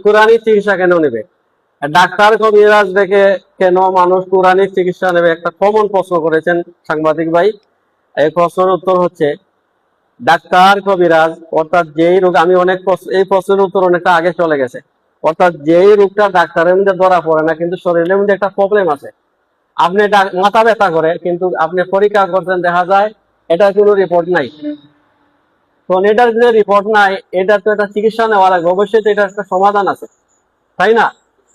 Quranic চিকিৎসা কেন নেবে? ডাক্তার কবিরাজ দেখে কেন মানুষ কোরআনিক চিকিৎসা নেবে? একটা কমন প্রশ্ন করেছেন সাংবাদিক ভাই। এই প্রশ্নের উত্তর হচ্ছে, ডাক্তার কবিরাজ অর্থাৎ যেই রোগ, আমি অনেক এই প্রশ্নের উত্তর অনেকটা আগে চলে গেছে, অর্থাৎ যেই রোগটা ডাক্তারের মধ্যে ধরা পড়ে না কিন্তু শরীরের মধ্যে একটা প্রবলেম আছে, আপনি মাথা ব্যথা করে কিন্তু আপনি পরীক্ষা করছেন, দেখা যায় এটার কোনো রিপোর্ট নাই। তো এটার যে রিপোর্ট নাই, এটা তো একটা চিকিৎসা নেওয়া লাগবে, অবশ্যই তো এটার একটা সমাধান আছে, তাই না?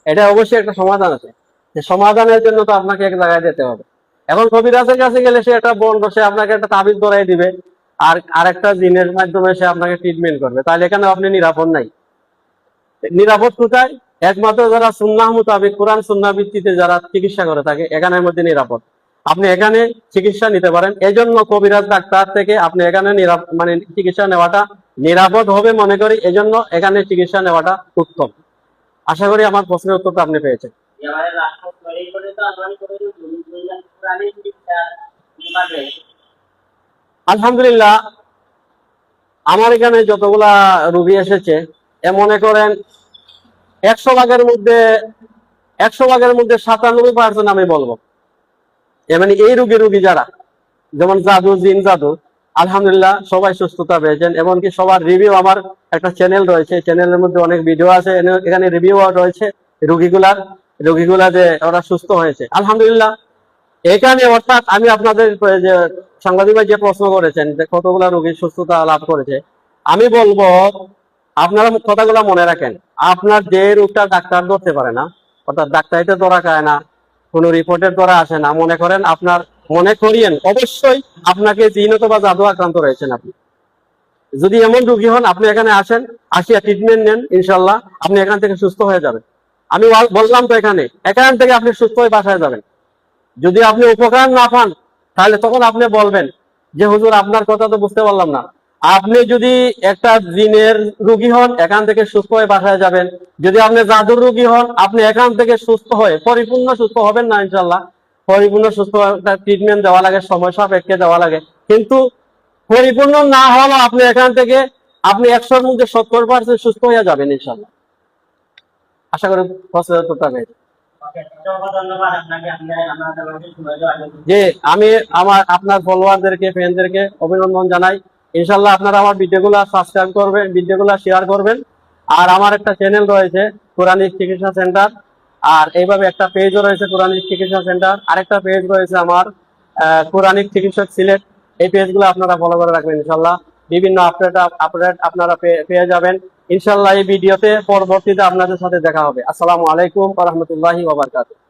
এটা অবশ্যই একটা সমাধান আছে, যে সমাধানের জন্য তো আপনাকে এক জায়গায় যেতে হবে। এখন কবিরাজের কাছে গেলে সে একটা বন্ড, সে আপনাকে একটা তাবিজ ধরাই দিবে, আর আরেকটা জিনের মাধ্যমে সে আপনাকে ট্রিটমেন্ট করবে, তাহলে এখানে আপনি নিরাপদ নাই। নিরাপদ কোথায়? একমাত্র যারা সুন্নাহ মোতাবেক কোরআন সুন্নাহ ভিত্তিতে যারা চিকিৎসা করে থাকে, এখানের মধ্যে নিরাপদ। আপনি এখানে চিকিৎসা নিতে পারেন। এই জন্য কবিরাজ ডাক্তার থেকে আপনি এখানে মানে চিকিৎসা নেওয়াটা নিরাপদ হবে মনে করি, এজন্য এখানে চিকিৎসা নেওয়াটা উত্তম। আশা করি আমার প্রশ্নের উত্তরটা আপনি পেয়েছেন। আলহামদুলিল্লাহ, আমার এখানে যতগুলা রোগী এসেছে, মনে করেন 100 ভাগের মধ্যে 97% আমি বলবো, মানে এই রোগী যারা, যেমন জাদু, জিন জাদু, আলহামদুলিল্লাহ সবাই সুস্থতা পেয়েছেন। এমনকি সবার রিভিউ, আমার একটা চ্যানেল রয়েছে, চ্যানেলের মধ্যে অনেক ভিডিও আছে, এখানে রিভিউ রয়েছে রোগীগুলা যে ওরা সুস্থ হয়েছে আলহামদুলিল্লাহ। এখানে অর্থাৎ আমি আপনাদের যে সাংবাদিক ভাই যে প্রশ্ন করেছেন যে কতগুলা রোগী সুস্থতা লাভ করেছে, আমি বলবো আপনারা কথাগুলো মনে রাখেন। আপনার যে রোগটা ডাক্তার ধরতে পারে না, অর্থাৎ ডাক্তারিতে ধরা খায় না, কোনো রিপোর্টের দ্বারা আসে না, মনে করিয়েন অবশ্যই আপনাকে জিন অথবা জাদু আক্রান্ত রয়েছেন। আপনি যদি এমন রোগী হন, আপনি এখানে আসিয়া ট্রিটমেন্ট নেন, ইনশাল্লাহ আপনি এখান থেকে সুস্থ হয়ে যাবেন। আমি বললাম তো, এখান থেকে আপনি সুস্থ হয়ে বাসায় যাবেন। যদি আপনি উপকার না পান, তাহলে তখন আপনি বলবেন যে হুজুর আপনার কথা তো বুঝতে পারলাম না। আপনি যদি একটা জিনের রোগী হন, এখান থেকে সুস্থ হয়ে বাসায় যাবেন। যদি আপনি জাদুর রোগী হন, আপনি এখান থেকে সুস্থ হয়ে পরিপূর্ণ সুস্থ হবেন না ইনশাল্লাহ। পরিপূর্ণ সুস্থ ট্রিটমেন্ট দেওয়া লাগে, সময় সাপেক্ষে দেওয়া লাগে, কিন্তু পরিপূর্ণ না হলেও আপনি এখান থেকে 100-র মধ্যে 70% সুস্থ হয়ে যাবেন ইনশাল্লাহ। আশা করি প্রশ্নটা পেয়েছি। জি, আমি আপনার ফলোয়ারদেরকে, ফ্রেন্ডদেরকে অভিনন্দন জানাই। ইনশাল্লাহ আপনারা আমার ভিডিওগুলো সাবস্ক্রাইব করবেন, ভিডিওগুলো শেয়ার করবেন। আর আমার একটা চ্যানেল রয়েছে কোরআনিক চিকিৎসা সেন্টার, আর এইভাবে একটা পেজও রয়েছে কোরআনিক চিকিৎসা সেন্টার, আরেকটা পেজ রয়েছে আমার কোরআনিক চিকিৎসক সিলেট। এই পেজগুলো আপনারা ফলো করে রাখবেন, ইনশাল্লাহ বিভিন্ন আপডেট আপনারা পেয়ে যাবেন। ইনশাল্লাহ এই ভিডিওতে পরবর্তীতে আপনাদের সাথে দেখা হবে। আসসালামু আলাইকুম ওয়া রাহমাতুল্লাহি ওয়া বারাকাতুহু।